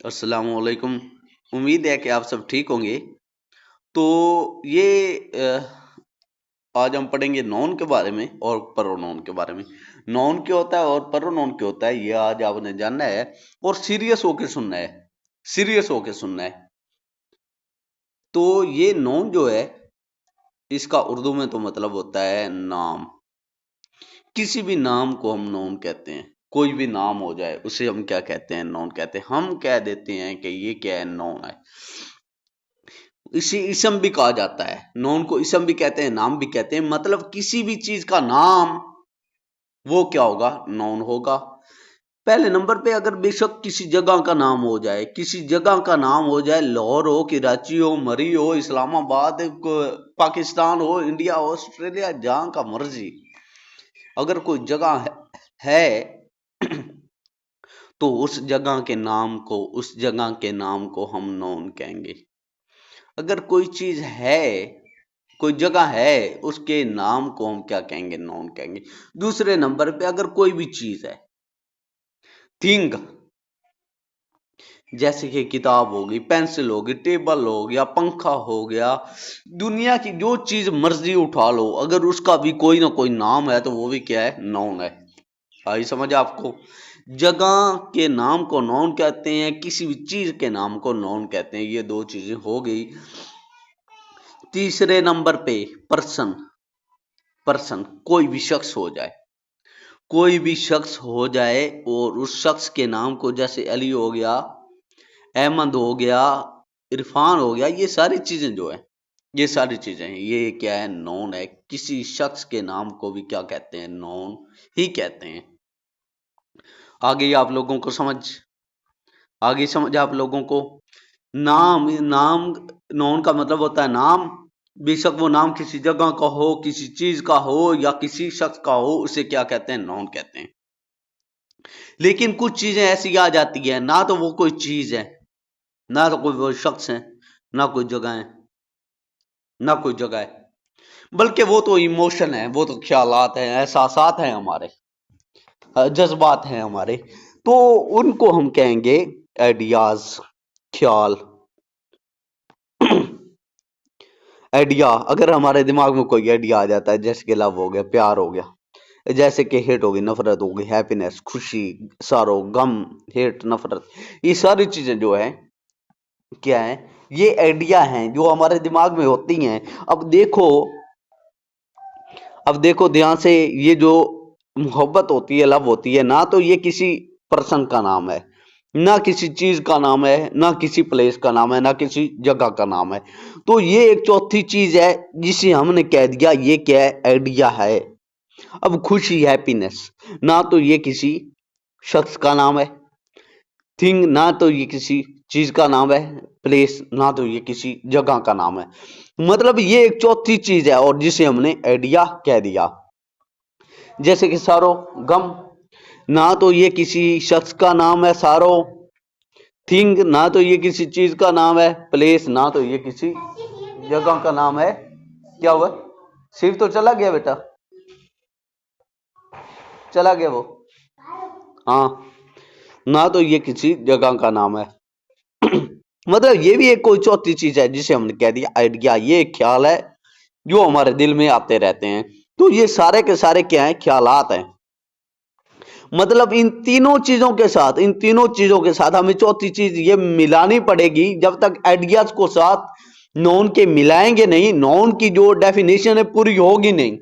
अस्सलामुअलैकुम। उम्मीद है कि आप सब ठीक होंगे। तो ये आज हम पढ़ेंगे नॉन के बारे में और प्रोनाउन के बारे में। नॉन क्या होता है और प्रोनाउन क्या होता है, ये आज आपने जानना है और सीरियस होके सुनना है। सीरियस होके सुनना है। तो ये नॉन जो है, इसका उर्दू में तो मतलब होता है नाम। किसी भी नाम को हम नॉन कहते हैं। कोई भी नाम हो जाए उसे हम क्या कहते हैं, नॉन कहते हैं। हम कह देते हैं कि ये क्या है, नॉन है। इसे इसम भी कहा जाता है। नॉन को इसम भी कहते हैं, नाम भी कहते हैं। मतलब किसी भी चीज का नाम वो क्या होगा, नॉन होगा। पहले नंबर पे अगर बेशक किसी जगह का नाम हो जाए, किसी जगह का नाम हो जाए, लाहौर हो, कराची हो, मरी हो, इस्लामाबाद, पाकिस्तान हो, इंडिया हो, ऑस्ट्रेलिया, जहां का मर्जी, अगर कोई जगह है तो उस जगह के नाम को, उस जगह के नाम को हम नॉन कहेंगे। अगर कोई चीज है, कोई जगह है, उसके नाम को हम क्या कहेंगे, नॉन कहेंगे। दूसरे नंबर पे अगर कोई भी चीज है, थिंग, जैसे कि किताब होगी, पेंसिल होगी, टेबल हो गया, पंखा हो गया, दुनिया की जो चीज मर्जी उठा लो, अगर उसका भी कोई ना कोई नाम है तो वो भी क्या है, नॉन है। आई समझ आपको। जगह के नाम को नॉन कहते हैं, किसी भी चीज के नाम को नॉन कहते हैं। ये दो चीजें हो गई। तीसरे नंबर पे पर्सन। पर्सन कोई भी शख्स हो जाए, कोई भी शख्स हो जाए और उस शख्स के नाम को, जैसे अली हो गया, अहमद हो गया, इरफान हो गया, ये सारी चीजें जो है, ये सारी चीजें हैं, ये क्या है, नॉन है। किसी शख्स के नाम को भी क्या कहते हैं, नॉन ही कहते हैं। आगे आप लोगों को समझ, आगे समझ आप लोगों को। नाम, नाम, नॉन का मतलब होता है नाम। बेशक वो नाम किसी जगह का हो, किसी चीज का हो या किसी शख्स का हो, उसे क्या कहते हैं, नॉन कहते हैं। लेकिन कुछ चीजें ऐसी आ जाती है, ना तो वो कोई चीज है, ना तो कोई वो शख्स है, ना कोई जगह है, ना कोई जगह है, बल्कि वो तो इमोशन है, वो तो ख्यालात हैं, एहसासात हैं हमारे, जज्बात हैं हमारे। तो उनको हम कहेंगे आइडियाज, ख्याल। आइडिया, अगर हमारे दिमाग में कोई आइडिया आ जाता है, जैसे कि लव हो गया, प्यार हो गया, जैसे कि हेट हो गई, नफरत हो गई, हैप्पीनेस, खुशी, सारो, गम, हेट, नफरत, ये सारी चीजें जो है क्या है, ये आइडिया हैं जो हमारे दिमाग में होती हैं। अब देखो, अब देखो ध्यान से, ये जो मोहब्बत होती है, लव होती है, ना तो ये किसी पर्सन का नाम है, ना किसी चीज का नाम है, ना किसी प्लेस का नाम है, ना किसी जगह का नाम है। तो ये एक चौथी चीज है जिसे हमने कह दिया ये क्या है, आइडिया है। अब खुशी, हैप्पीनेस, ना तो ये किसी शख्स का नाम है। थिंग, ना तो ये किसी चीज का नाम है। प्लेस, ना तो ये किसी जगह का नाम है। मतलब ये एक चौथी चीज है और जिसे हमने आइडिया कह दिया। जैसे कि सारो, गम, ना तो ये किसी शख्स का नाम है सारो। थिंग, ना तो ये किसी चीज का नाम है। प्लेस, ना तो ये किसी जगह का नाम है। क्या हुआ, शिव तो चला गया बेटा, चला गया वो। हाँ, ना तो ये किसी जगह का नाम है। मतलब ये भी एक कोई चौथी चीज है जिसे हमने कह दिया आइडिया। ये एक ख्याल है जो हमारे दिल में आते रहते हैं। तो ये सारे के सारे क्या है, ख्यालात हैं। मतलब इन तीनों चीजों के साथ, इन तीनों चीजों के साथ हमें चौथी चीज ये मिलानी पड़ेगी। जब तक आइडियाज को साथ नॉन के मिलाएंगे नहीं, नॉन की जो डेफिनेशन है पूरी होगी नहीं।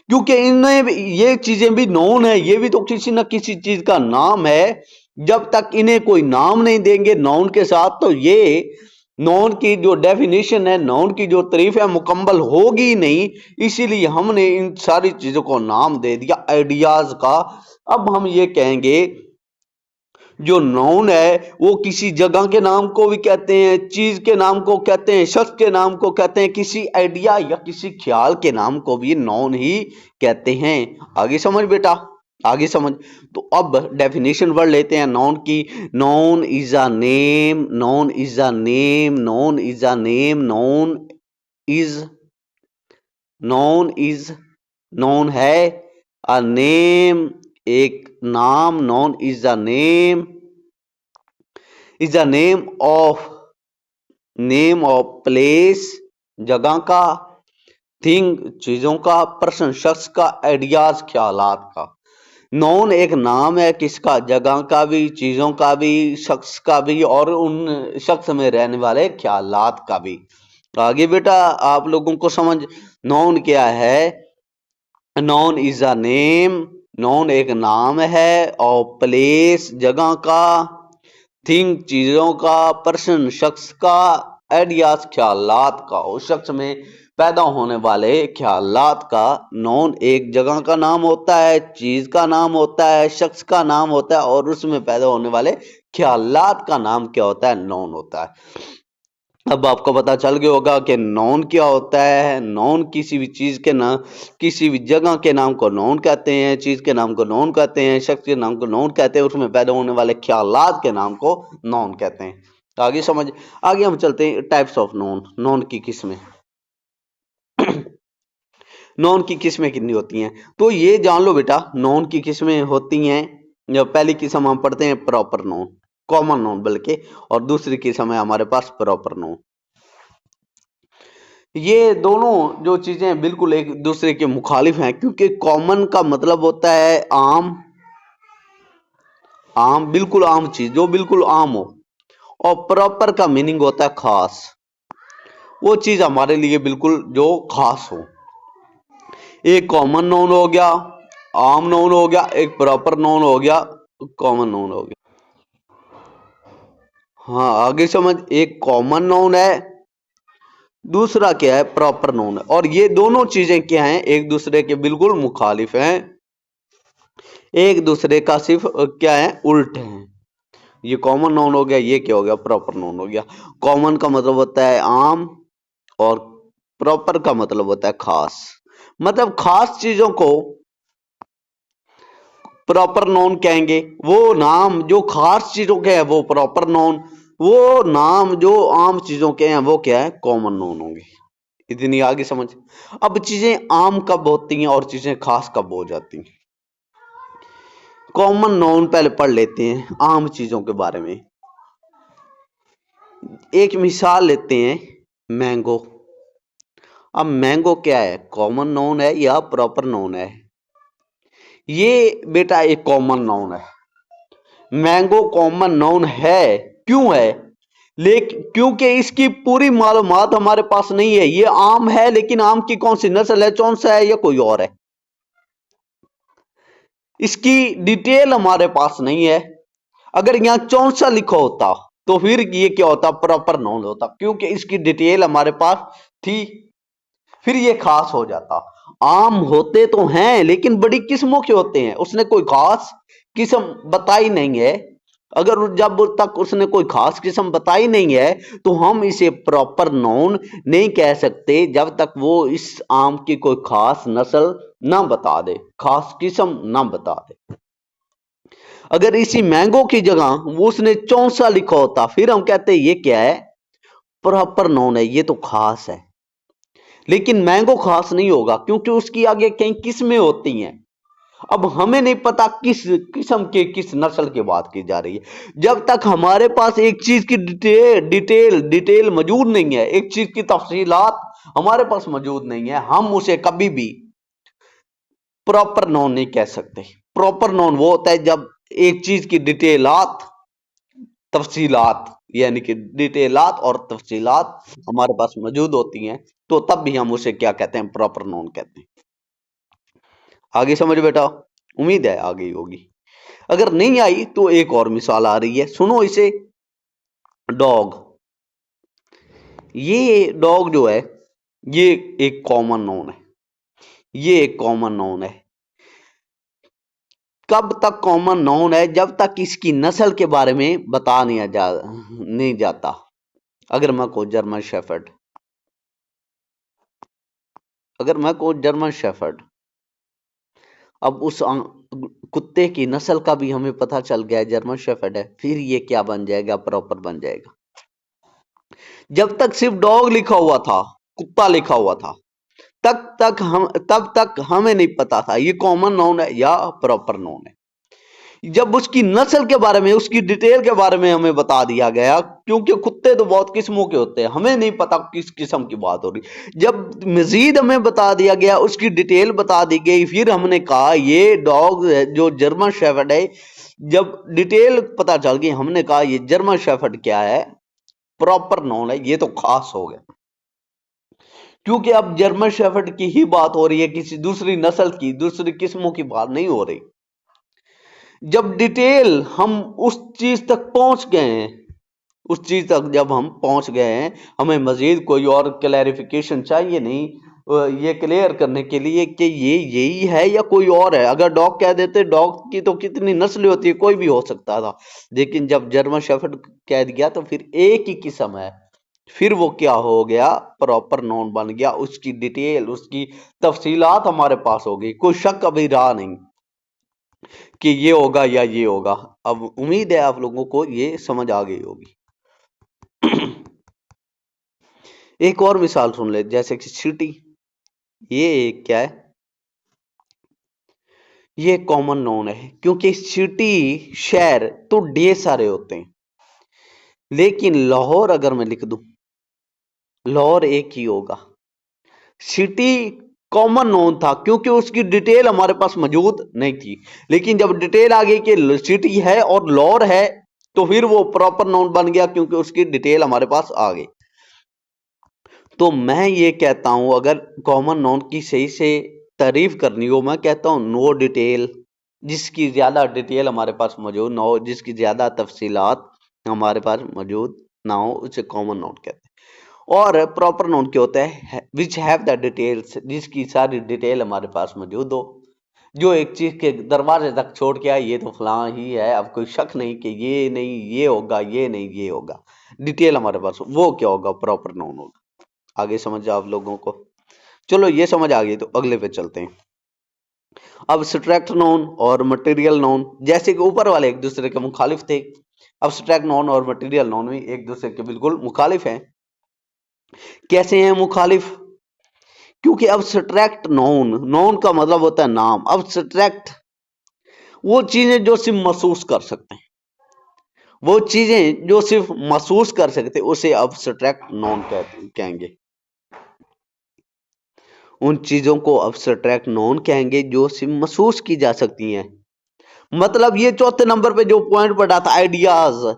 क्योंकि इनमें ये चीजें भी नॉन है, ये भी तो किसी न किसी चीज का नाम है। जब तक इन्हें कोई नाम नहीं देंगे नाउन के साथ, तो ये नाउन की जो डेफिनेशन है, नाउन की जो तारीफ है, मुकम्मल होगी ही नहीं। इसीलिए हमने इन सारी चीजों को नाम दे दिया आइडियाज का। अब हम ये कहेंगे जो नाउन है वो किसी जगह के नाम को भी कहते हैं, चीज के नाम को कहते हैं, शख्स के नाम को कहते हैं, किसी आइडिया या किसी ख्याल के नाम को भी नाउन ही कहते हैं। आगे समझ बेटा, आगे समझ। तो अब डेफिनेशन पढ़ लेते हैं नाउन की। Noun is a name, noun is a name, noun is a name, noun is, noun is, noun है, अ नेम एक नाम, noun is a name is a name of place जगह का, थिंग चीजों का, पर्सन शख्स का, आइडियाज ख्यालात का। नॉन एक नाम है किसका, जगह का भी, चीजों का भी, शख्स का भी, और उन शख्स में रहने वाले ख्यालात का भी। आगे बेटा आप लोगों को समझ, नॉन क्या है। Non is a name, non एक नाम है, और प्लेस जगह का, थिंग चीजों का, पर्सन शख्स का, आइडियाज ख्यालात का, उस शख्स में पैदा होने वाले ख्यालात का। नॉन एक जगह का नाम होता है, चीज का नाम होता है, शख्स का नाम होता है, और उसमें पैदा होने वाले ख्यालात का नाम क्या होता है, नॉन होता है। अब आपको पता चल गया होगा कि नॉन क्या होता है। नॉन किसी भी चीज के नाम, किसी भी जगह के नाम को नॉन कहते हैं, चीज के नाम को नॉन कहते हैं, शख्स के नाम को नॉन कहते हैं, उसमें पैदा होने वाले ख्यालात के नाम को नॉन कहते हैं। आगे समझ, आगे हम चलते हैं टाइप्स ऑफ नॉन, नॉन की किस्में। नॉन की किस्में कितनी होती हैं, तो ये जान लो बेटा, नॉन की किस्में होती हैं। जब पहली किस्म हम पढ़ते हैं proper noun, common non bulky, और दूसरी किस्म है हमारे पास प्रॉपर नॉन। ये दोनों जो चीजें बिल्कुल एक दूसरे के मुखालिफ हैं, क्योंकि कॉमन का मतलब होता है आम, आम बिल्कुल आम चीज जो बिल्कुल आम हो, और प्रॉपर का मीनिंग होता है खास, वो चीज हमारे लिए बिल्कुल जो खास हो। एक कॉमन नाउन हो गया, आम नाउन हो गया, एक प्रॉपर नाउन हो गया, कॉमन नाउन हो गया। हाँ आगे समझ, एक कॉमन नाउन है, दूसरा क्या है प्रॉपर नाउन है, और ये दोनों चीजें क्या हैं, एक दूसरे के बिल्कुल मुखालिफ हैं, एक दूसरे का सिर्फ क्या है उल्ट है। ये कॉमन नाउन हो गया, ये क्या हो गया प्रॉपर नाउन हो गया। कॉमन का मतलब होता है आम, और प्रॉपर का मतलब होता है खास। मतलब खास चीजों को प्रॉपर नाउन कहेंगे, वो नाम जो खास चीजों के हैं वो प्रॉपर नाउन, वो नाम जो आम चीजों के हैं वो क्या है कॉमन नाउन होंगे। इतनी आगे समझ। अब चीजें आम कब होती हैं और चीजें खास कब हो जाती हैं। कॉमन नाउन पहले पढ़ लेते हैं आम चीजों के बारे में। एक मिसाल लेते हैं, मैंगो। अब मैंगो क्या है, कॉमन नाउन है या प्रॉपर नाउन है। ये बेटा एक कॉमन नाउन है। मैंगो कॉमन नाउन है, क्यों है, लेकिन क्योंकि इसकी पूरी मालूमात हमारे पास नहीं है। ये आम है, लेकिन आम की कौन सी नस्ल है, चौंसा है या कोई और है, इसकी डिटेल हमारे पास नहीं है। अगर यहां चौंसा लिखा होता तो फिर ये क्या होता, प्रॉपर नाउन होता, क्योंकि इसकी डिटेल हमारे पास थी, फिर ये खास हो जाता। आम होते तो हैं लेकिन बड़ी किस्मों के होते हैं, उसने कोई खास किस्म बताई नहीं है। अगर जब तक उसने कोई खास किस्म बताई नहीं है तो हम इसे प्रॉपर नाउन नहीं कह सकते, जब तक वो इस आम की कोई खास नस्ल ना बता दे, खास किस्म ना बता दे। अगर इसी मैंगो की जगह वो उसने चौंसा लिखा होता, फिर हम कहते ये क्या है, प्रॉपर नाउन है, ये तो खास है। लेकिन मैंगो खास नहीं होगा, क्योंकि उसकी आगे कई किस्में होती हैं। अब हमें नहीं पता किस किस्म के किस नस्ल की बात की जा रही है। जब तक हमारे पास एक चीज की डिटेल मौजूद नहीं है, एक चीज की तफसीलात हमारे पास मौजूद नहीं है, हम उसे कभी भी प्रॉपर नाउन नहीं कह सकते। प्रॉपर नाउन वो होता है जब एक चीज की डिटेलात, तफसीलात, यानी कि डिटेलात और तफसीलात हमारे पास मौजूद होती हैं, तो तब भी हम उसे क्या कहते हैं, प्रॉपर नाउन कहते हैं। आगे समझ बेटा, उम्मीद है आगे होगी। अगर नहीं आई तो एक और मिसाल आ रही है, सुनो इसे। डॉग, ये डॉग जो है ये एक कॉमन नाउन है, ये एक कॉमन नाउन है। कब तक कॉमन नाउन है, जब तक इसकी नस्ल के बारे में बता नहीं जाता। अगर मैं कहूं जर्मन शेफर्ड, अगर मैं कहूं जर्मन शेफर्ड, अब उस कुत्ते की नस्ल का भी हमें पता चल गया है जर्मन शेफर्ड है, फिर ये क्या बन जाएगा, प्रॉपर बन जाएगा। जब तक सिर्फ डॉग लिखा हुआ था, कुत्ता लिखा हुआ था, तब तक हमें नहीं पता था ये कॉमन नाउन है या प्रॉपर नाउन है। जब उसकी नस्ल के बारे में, उसकी डिटेल के बारे में हमें बता दिया गया, क्योंकि कुत्ते तो बहुत किस्मों के होते हैं, हमें नहीं पता किस किस्म की बात हो रही। जब मजीद हमें बता दिया गया, उसकी डिटेल बता दी गई, फिर हमने कहा ये डॉग जो जर्मन शेफर्ड है, जब डिटेल पता चल गई, हमने कहा ये जर्मन शेफर्ड क्या है, प्रॉपर नॉन है, ये तो खास हो गया। क्योंकि अब जर्मन शेफर्ड की ही बात हो रही है, किसी दूसरी नस्ल की, दूसरी किस्मों की बात नहीं हो रही। जब डिटेल हम उस चीज तक पहुंच गए हैं, उस चीज तक जब हम पहुंच गए हैं, हमें मजीद कोई और क्लैरिफिकेशन चाहिए नहीं ये क्लियर करने के लिए कि ये यही है या कोई और है। अगर डॉग कह देते, डॉग की तो कितनी नस्लें होती है, कोई भी हो सकता था, लेकिन जब जर्मन शेफर्ड कह दिया तो फिर एक ही किस्म है, फिर वो क्या हो गया, प्रॉपर नॉन बन गया। उसकी डिटेल, उसकी तफसीलात हमारे पास हो गई, कोई शक अभी रहा नहीं कि ये होगा या ये होगा। अब उम्मीद है आप लोगों को ये समझ आ गई होगी। एक और मिसाल सुन ले, जैसे कि सिटी, ये क्या है, ये कॉमन नोन है, क्योंकि सिटी शहर तो ढेर सारे होते हैं, लेकिन लाहौर अगर मैं लिख दूं, लाहौर एक ही होगा। सिटी कॉमन नोन था, क्योंकि उसकी डिटेल हमारे पास मौजूद नहीं थी, लेकिन जब डिटेल आ गई कि सिटी है और लाहौर है, तो फिर वो प्रॉपर नोन बन गया, क्योंकि उसकी डिटेल हमारे पास आ गई। तो मैं ये कहता हूं, अगर कॉमन नोन की सही से तारीफ करनी हो, मैं कहता हूं नो डिटेल, जिसकी ज्यादा डिटेल हमारे पास मौजूद ना हो, जिसकी ज्यादा तफसीलात हमारे पास मौजूद ना हो, उसे कॉमन नोन कहते हैं। और प्रॉपर नोन क्या होता है, विच हैव द डिटेल्स, जिसकी सारी डिटेल हमारे पास मौजूद हो, जो एक चीज के दरवाजे तक छोड़ के आए, ये तो फलां ही है, अब कोई शक नहीं कि ये नहीं ये होगा, ये नहीं ये होगा, डिटेल हमारे पास हो, वो क्या होगा, प्रॉपर नोन होगा। आगे समझ आप लोगों को? चलो ये समझ आ गई, तो अगले पे चलते हैं। अब सब्स्ट्रैक्ट नोन और मटेरियल नोन, जैसे कि ऊपर वाले एक दूसरे के मुखालिफ थे, अब सब्स्ट्रैक्ट नोन और मटेरियल नोन भी एक दूसरे के बिल्कुल मुखालिफ हैं। कैसे हैं मुखालिफ? क्योंकि अब सब्स्ट्रैक्ट नोन, नोन का मतलब होता है नाम, अब सब्स्ट्रैक्ट वो चीजें जो सिर्फ महसूस कर सकते हैं, वो चीजें जो सिर्फ महसूस कर सकते हैं, उसे अब सब्स्ट्रैक्ट नोन कहेंगे। उन चीजों को अब्स्ट्रैक्ट नोन कहेंगे जो सिर्फ महसूस की जा सकती हैं। मतलब ये चौथे नंबर पे जो पॉइंट पढ़ा था, आइडियाज,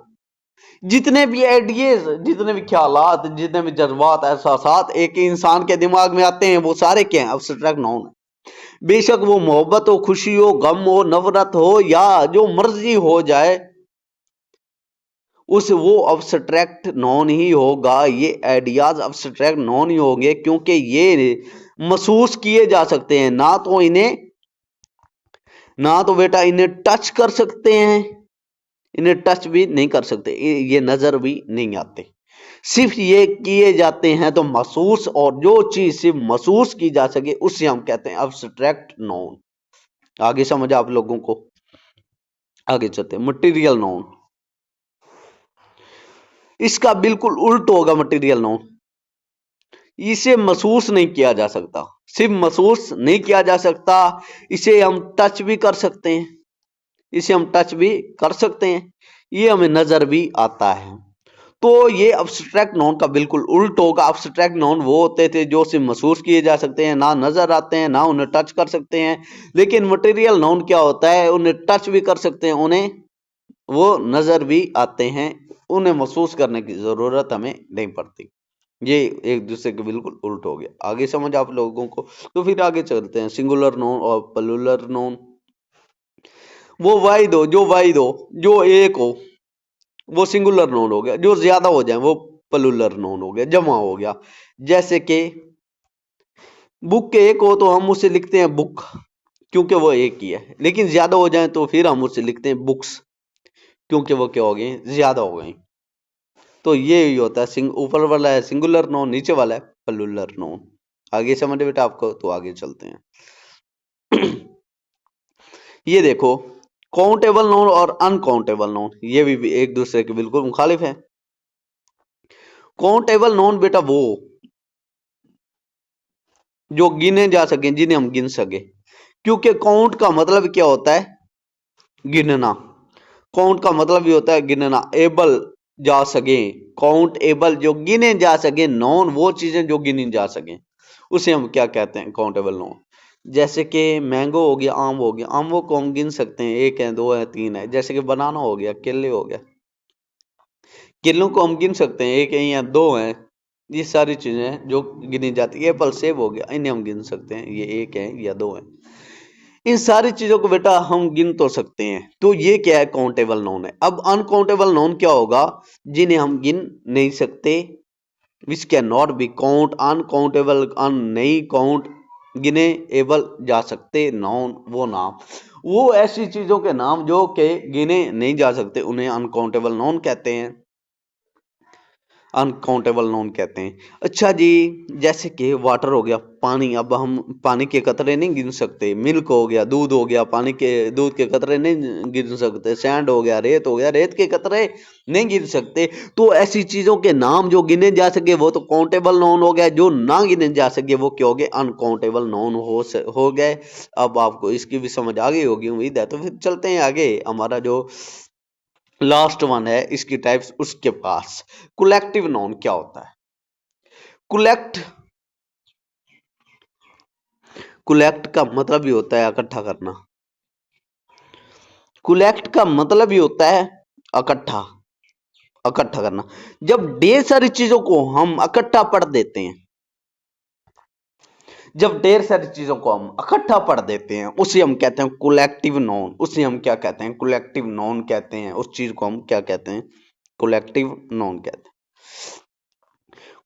जितने भी आइडियाज, जितने भी ख्यालात, जितने भी जज्बात, एहसासात एक इंसान के दिमाग में आते हैं, वो सारे क्या हैं, अब्स्ट्रैक्ट नोन है। बेशक वो मोहब्बत हो, खुशी हो, गम हो, नफरत हो, या जो मर्जी हो जाए, उस वो अब्स्ट्रैक्ट नॉन ही होगा। ये आइडियाज अब्स्ट्रैक्ट नॉन ही होंगे, क्योंकि ये महसूस किए जा सकते हैं, ना तो बेटा इन्हें टच कर सकते हैं, इन्हें टच भी नहीं कर सकते, ये नजर भी नहीं आते, सिर्फ ये किए जाते हैं तो महसूस, और जो चीज सिर्फ महसूस की जा सके उसे हम कहते हैं अब्स्ट्रैक्ट नॉन। आगे समझ आप लोगों को? आगे चलते हैं। मटेरियल नॉन, इसका बिल्कुल उल्ट होगा। मटेरियल नॉन, इसे महसूस नहीं किया जा सकता, सिर्फ महसूस नहीं किया जा सकता, इसे हम टच भी कर सकते हैं, इसे हम टच भी कर सकते हैं, ये हमें नजर भी आता है। तो ये अब्स्ट्रैक्ट नॉन का बिल्कुल उल्ट होगा। अब्स्ट्रैक्ट नॉन वो होते थे जो सिर्फ महसूस किए जा सकते हैं, ना नजर आते हैं, ना उन्हें टच कर सकते हैं। लेकिन मटेरियल नॉन क्या होता है, उन्हें टच भी कर सकते हैं, उन्हें वो नजर भी आते हैं, उन्हें महसूस करने की जरूरत हमें नहीं पड़ती। ये एक दूसरे के बिल्कुल उल्ट हो गया। आगे समझ आप लोगों को? तो फिर आगे चलते हैं। सिंगुलर नोन और प्लूरल नोन, वो वाहिद हो, जो एक हो, वो सिंगुलर नोन हो गया। जो ज्यादा हो जाए वो प्लूरल नोन हो गया, जमा हो गया। जैसे कि बुक के एक हो तो हम उसे लिखते हैं बुक, क्योंकि वो एक ही है, लेकिन ज्यादा हो जाए तो फिर हम उसे लिखते हैं बुक्स, क्योंकि वो क्या हो गए, ज्यादा हो गए। तो ये ही होता है, ऊपर वाला है सिंगुलर नोन, नीचे वाला है प्लूरल नोन। आगे समझ बेटा आपको? तो आगे चलते हैं। ये देखो, काउंटेबल नोन और अनकाउंटेबल नोन, ये भी एक दूसरे के बिल्कुल मुखालिफ है। काउंटेबल नोन बेटा वो जो गिने जा सके, जिन्हें हम गिन सके, क्योंकि काउंट का मतलब क्या होता है, गिनना। काउंट का मतलब ये होता है गिनना, एबल जा सके, काउंट एबल जो गिने जा सके, नॉन वो चीजें जो गिनी जा सके, उसे हम क्या कहते हैं, काउंटेबल नॉन। जैसे कि मैंगो हो गया, आम हो गया, आमों को हम गिन सकते हैं, एक है, दो है, तीन है। जैसे कि बनाना हो गया, केले हो गया, केलों को हम गिन सकते हैं, एक है या दो हैं। ये सारी चीजें हैं जो गिनी जाती है। एप्पल, सेब हो गया, इन्हें हम गिन सकते हैं, ये एक है या दो है। इन सारी चीजों को बेटा हम गिन तो सकते हैं। तो ये क्या है, काउंटेबल नोन है। अब अनकाउंटेबल नोन क्या होगा, जिन्हें हम गिन नहीं सकते, which can not be count, uncountable, un नहीं काउंट, गिने एबल जा सकते, नॉन वो नाम, वो ऐसी चीजों के नाम जो के गिने नहीं जा सकते, उन्हें अनकाउंटेबल नोन कहते हैं, अनकाउंटेबल नोन कहते हैं। अच्छा जी, जैसे कि वाटर हो गया, पानी, अब हम पानी के कतरे नहीं गिन सकते। मिल्क हो गया, दूध हो गया, पानी के दूध के कतरे नहीं गिन सकते। सैंड हो गया, रेत हो गया, रेत के कतरे नहीं गिन सकते। तो ऐसी चीजों के नाम जो गिने जा सके वो तो काउंटेबल नोन हो गया, जो ना गिने जा सके वो क्या हो गए, अनकाउंटेबल नोन हो गए। अब आपको इसकी भी समझ आ गई होगी उम्मीद है। तो फिर चलते हैं आगे, हमारा जो लास्ट वन है इसकी टाइप्स उसके पास। कलेक्टिव नाउन क्या होता है, कुलेक्ट, कुलेक्ट का मतलब ही होता है इकट्ठा करना। कुलेक्ट का मतलब ही होता है इकट्ठा, इकट्ठा करना। जब ढेर सारी चीजों को हम इकट्ठा पढ़ देते हैं, जब ढेर सारी चीजों को हम इकट्ठा पढ़ देते हैं, उसे हम कहते हैं कलेक्टिव नाउन। उसे हम क्या कहते हैं, कलेक्टिव नाउन कहते हैं। उस चीज को हम क्या कहते हैं, कलेक्टिव नाउन कहते हैं।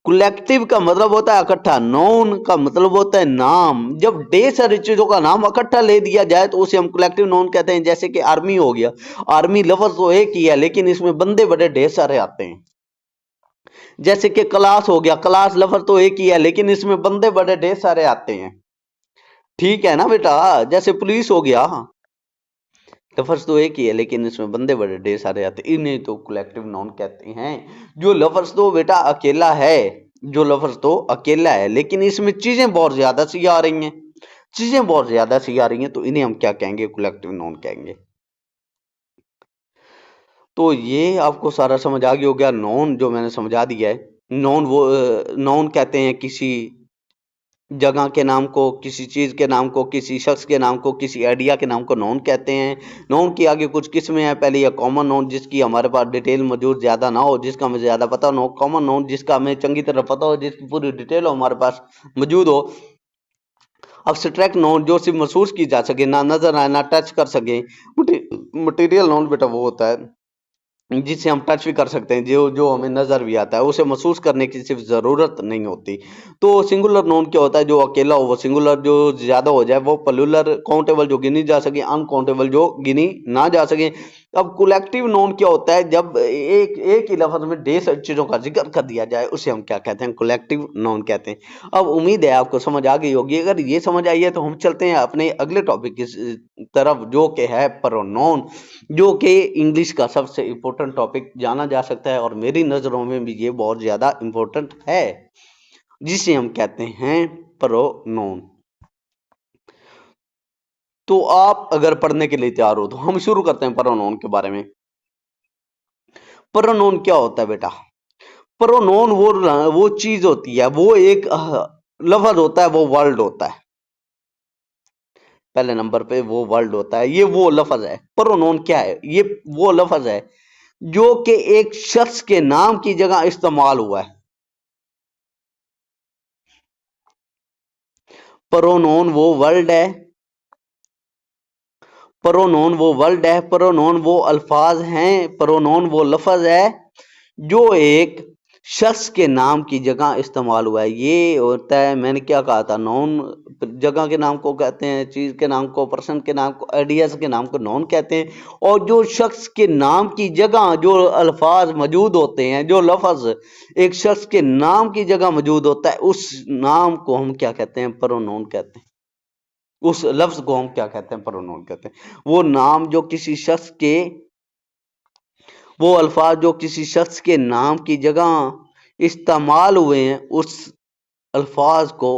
कलेक्टिव का मतलब होता है इकट्ठा, नाउन का मतलब होता है नाम। जब ढेर सारी चीजों का नाम इकट्ठा ले दिया जाए तो उसे हम कलेक्टिव नाउन कहते हैं। जैसे कि आर्मी हो गया, आर्मी लफ्ज तो एक ही है लेकिन इसमें बंदे बड़े ढेर सारे आते हैं। जैसे कि क्लास हो गया, क्लास लफ्ज तो एक ही है लेकिन इसमें बंदे बड़े ढेर सारे आते हैं। ठीक है ना बेटा। जैसे पुलिस हो गया, लफ्ज तो एक ही है लेकिन इसमें बंदे बड़े ढेर सारे आते हैं, इन्हें तो कलेक्टिव नाउन कहते हैं। जो लफ्ज तो बेटा अकेला है, जो लफ्ज तो अकेला है लेकिन इसमें चीजें बहुत ज्यादा सी आ रही हैं, चीजें बहुत ज्यादा सी आ रही हैं, तो इन्हें हम क्या कहेंगे, कलेक्टिव नाउन कहेंगे। तो ये आपको सारा समझ आ गया हो गया। नाउन जो मैंने समझा दिया है, नाउन वो नाउन कहते हैं किसी जगह के नाम को, किसी चीज के नाम को, किसी शख्स के नाम को, किसी आइडिया के नाम को नाउन कहते हैं। नाउन की आगे कुछ किस्में हैं। पहले ये कॉमन नाउन, जिसकी हमारे पास डिटेल मौजूद ज्यादा ना हो, जिसका हमें ज्यादा पता ना हो। कॉमन नाउन जिसका हमें चंगी तरह पता हो, जिसकी पूरी डिटेल हमारे पास मौजूद हो। अब्स्ट्रैक्ट नाउन जो सिर्फ महसूस की जा सके, ना नजर आए, ना टच कर सके। मटेरियल नाउन बेटा वो होता है जिसे हम टच भी कर सकते हैं, जो जो हमें नजर भी आता है, उसे महसूस करने की सिर्फ जरूरत नहीं होती। तो सिंगुलर नाउन क्या होता है, जो अकेला हो वो सिंगुलर, जो ज्यादा हो जाए वो प्लूरल। काउंटेबल जो गिनी जा सके, अनकाउंटेबल जो गिनी ना जा सके। अब कलेक्टिव नाउन क्या होता है, जब एक एक ही लफ्ज में ढेर सारी चीजों का जिक्र कर दिया जाए, उसे हम क्या कहते हैं, कलेक्टिव नाउन कहते हैं। अब उम्मीद है आपको समझ आ गई होगी। अगर ये समझ आई है तो हम चलते हैं अपने अगले टॉपिक की तरफ, जो कि है प्रोनाउन, जो कि इंग्लिश का सबसे इम्पोर्टेंट टॉपिक जाना जा सकता है और मेरी नज़रों में भी ये बहुत ज़्यादा इम्पोर्टेंट है, जिसे हम कहते हैं प्रोनाउन। तो आप अगर पढ़ने के लिए तैयार हो तो हम शुरू करते हैं प्रोनाउन के बारे में। प्रोनाउन क्या होता है बेटा, प्रोनाउन वो चीज होती है, वो एक लफ्ज होता है, वो वर्ड होता है। पहले नंबर पे वो वर्ड होता है, ये वो लफ्ज है। प्रोनाउन क्या है, ये वो लफ्ज है जो कि एक शख्स के नाम की जगह इस्तेमाल हुआ है। प्रोनाउन वो वर्ड है, प्रोनाउन वो वर्ड है, प्रोनाउन वो अल्फाज हैं, प्रोनाउन वो लफ्ज है जो एक शख्स के नाम की जगह इस्तेमाल हुआ है। ये होता है, मैंने क्या कहा था, नाउन जगह के नाम को कहते हैं, चीज के नाम को, पर्सन के नाम को, आइडियाज के नाम को नाउन कहते हैं। और जो शख्स के नाम की जगह जो अल्फाज मौजूद होते हैं, जो लफ्ज एक शख्स के नाम की जगह मौजूद होता है, उस नाम को हम क्या कहते हैं, प्रोनाउन कहते हैं। उस लफ्ज को हम क्या कहते हैं, प्रोनाउन कहते हैं। वो नाम जो किसी शख्स के, वो अल्फाज जो किसी शख्स के नाम की जगह इस्तेमाल हुए हैं, उस अल्फाज को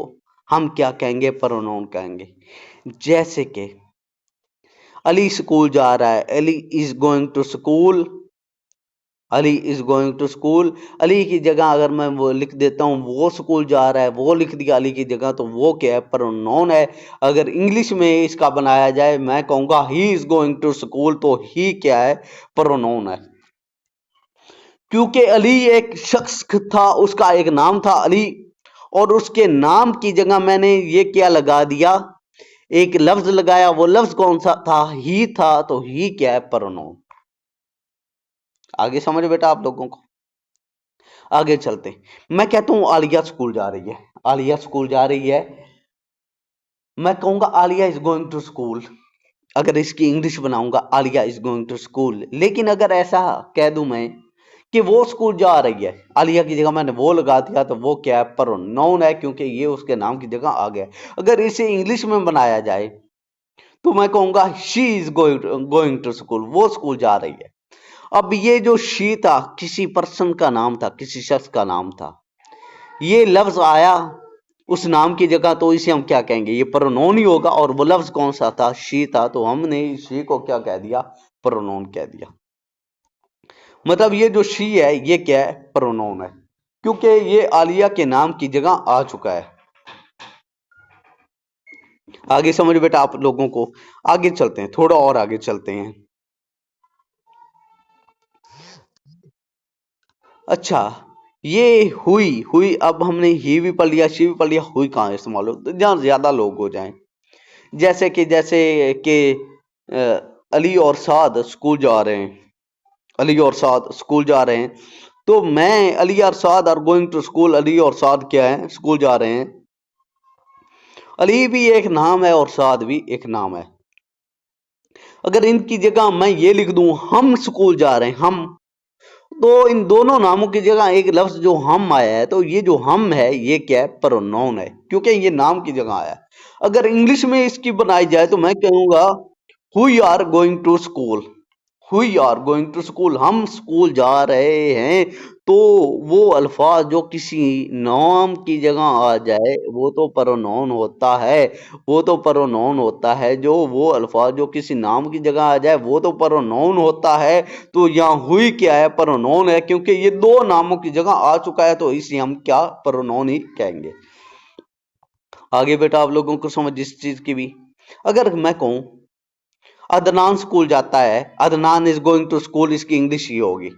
हम क्या कहेंगे, प्रोनाउन कहेंगे। जैसे कि अली स्कूल जा रहा है, Ali is going to school, Ali is going to school. Ali की जगह अगर मैं वो लिख देता हूँ वो स्कूल जा रहा है, वो लिख दिया अली की जगह, तो वो क्या है, प्रोनाउन है। अगर इंग्लिश में इसका बनाया जाए, मैं कहूंगा he is going to school, तो ही क्या है, प्रोनाउन है। क्योंकि अली एक शख्स था, उसका एक नाम था अली, और उसके नाम की जगह मैंने ये क्या लगा दिया, एक लफ्ज लगाया। वो लफ्ज कौन सा था, ही था, तो ही क्या है, प्रोनाउन। आगे समझ बेटा आप लोगों को। आगे चलते हैं। मैं कहता हूं आलिया स्कूल जा रही है, आलिया स्कूल जा रही है, मैं कहूंगा Aliya is going to school. अगर इसकी इंग्लिश बनाऊंगा Aliya is going to school. लेकिन अगर ऐसा कह दूं मैं कि वो स्कूल जा रही है, आलिया की जगह मैंने वो लगा दिया, तो वो क्या है, प्रोनाउन है, क्योंकि ये उसके नाम की जगह आ गया। अगर इसे इंग्लिश में बनाया जाए तो मैं कहूंगा she is going to school, वो स्कूल जा रही है। अब ये जो शी था, किसी पर्सन का नाम था, किसी शख्स का नाम था, ये लफ्ज आया उस नाम की जगह, तो इसे हम क्या कहेंगे, ये प्रोनाउन ही होगा। और वो लफ्ज कौन सा था, शी था, तो हमने शी को क्या कह दिया, प्रोनाउन कह दिया। मतलब ये जो शी है ये क्या है, प्रोनाउन है, क्योंकि ये आलिया के नाम की जगह आ चुका है। आगे समझ बेटा आप लोगों को। आगे चलते हैं, थोड़ा और आगे चलते हैं। अच्छा, ये हुई हुई, अब हमने ही भी पढ़ लिया, शी भी पढ़ लिया, हुई कहाँ इस्तेमाल हो, तो जहाँ ज्यादा लोग हो जाएं। जैसे कि अली और साद स्कूल जा रहे हैं, अली और साद स्कूल जा रहे हैं, तो मैं अली और Saad are going to school, Ali और साद क्या है, स्कूल जा रहे हैं। अली भी एक नाम है और साद भी एक नाम है। अगर इनकी जगह मैं ये लिख दूं हम स्कूल जा रहे हैं, हम, तो इन दोनों नामों की जगह एक लफ्ज जो हम आया है, तो ये जो हम है ये क्या है, प्रोनाउन है, क्योंकि ये नाम की जगह आया है। अगर इंग्लिश में इसकी बनाई जाए तो मैं कहूंगा we are going to school, we are going to school, हम स्कूल जा रहे हैं। तो वो अल्फाज जो किसी नाम की जगह आ जाए वो तो प्रोनाउन होता है, वो तो प्रोनाउन होता है। जो वो अल्फाज जो किसी नाम की जगह आ जाए वो तो प्रोनाउन होता है। तो यहाँ हुई क्या है, प्रोनाउन है, क्योंकि ये दो नामों की जगह आ चुका है, तो इसे हम क्या, प्रोनाउन ही कहेंगे। आगे बेटा आप लोगों को समझ इस चीज की भी। अगर मैं कहूं अदनान स्कूल जाता है, Adnan is going to school, इसकी इंग्लिश ही होगी।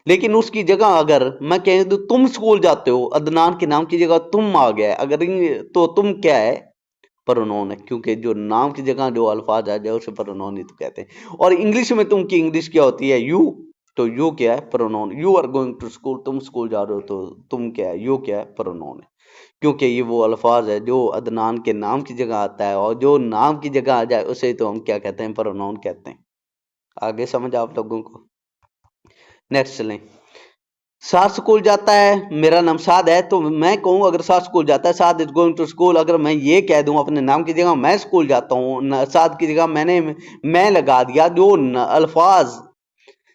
लेकिन उसकी जगह अगर मैं कह दूं तुम स्कूल जाते हो, अदनान के नाम की जगह तुम आ गया है, अगर तो तुम क्या है, प्रोनाउन है, क्योंकि जो नाम की जगह जो अल्फाज आ जाए उसे प्रोनाउन ही तो कहते हैं। और इंग्लिश में तुम की इंग्लिश क्या होती है, यू, तो यू क्या है, pronoun. You are going to school, तुम स्कूल जा रहे हो, तो तुम क्या है, यू क्या है, प्रोनाउन है, क्योंकि ये वो अल्फाज है जो अदनान के नाम की जगह आता है, और जो नाम की जगह आ जाए उसे तो हम क्या कहते हैं, प्रोनाउन कहते हैं। आगे समझ आप लोगों को। नेक्स्ट चलें। साद स्कूल जाता है, मेरा नाम साद है, तो मैं कहूँ अगर साद स्कूल जाता है, साद इज गोइंग टू स्कूल, अगर मैं ये कह दूं अपने नाम की जगह मैं स्कूल जाता हूँ, साद की जगह मैंने मैं लगा दिया, जो अल्फाज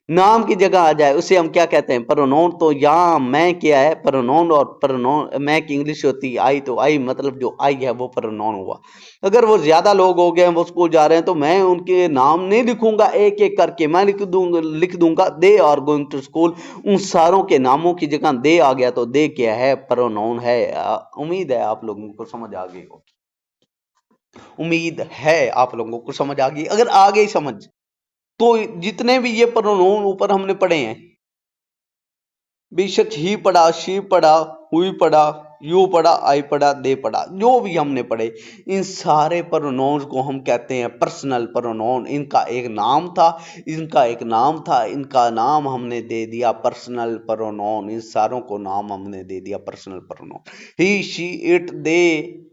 नाम की जगह आ जाए उसे हम क्या कहते हैं, प्रोनाउन। तो यहाँ मैं क्या है, प्रोनाउन, और प्रोनाउन मैं की इंग्लिश होती है आई, तो आई मतलब जो आई है वो प्रोनाउन हुआ। अगर वो ज्यादा लोग हो गए हैं, वो स्कूल जा रहे हैं, तो मैं उनके नाम नहीं लिखूंगा एक एक करके, मैं लिख दूंगा they are going to school. उन सारों के नामों की जगह दे आ गया, तो दे क्या है, प्रोनाउन है। उम्मीद है आप लोगों को समझ आ गई हो, उम्मीद है आप लोगों को समझ आ गई। अगर आ गई समझ, तो जितने भी ये प्रोनाउन ऊपर हमने पढ़े हैं, बेशक ही पढ़ा, शी पढ़ा, हुई पढ़ा, यू पढ़ा, आई पढ़ा, दे पढ़ा, जो भी हमने पढ़े, इन सारे प्रोनाउंस को हम कहते हैं पर्सनल प्रोनाउन। इनका एक नाम था, इनका एक नाम था, इनका नाम हमने दे दिया पर्सनल प्रोनाउन। इन सारों को नाम हमने दे दिया personal pronoun. He, she, it, they,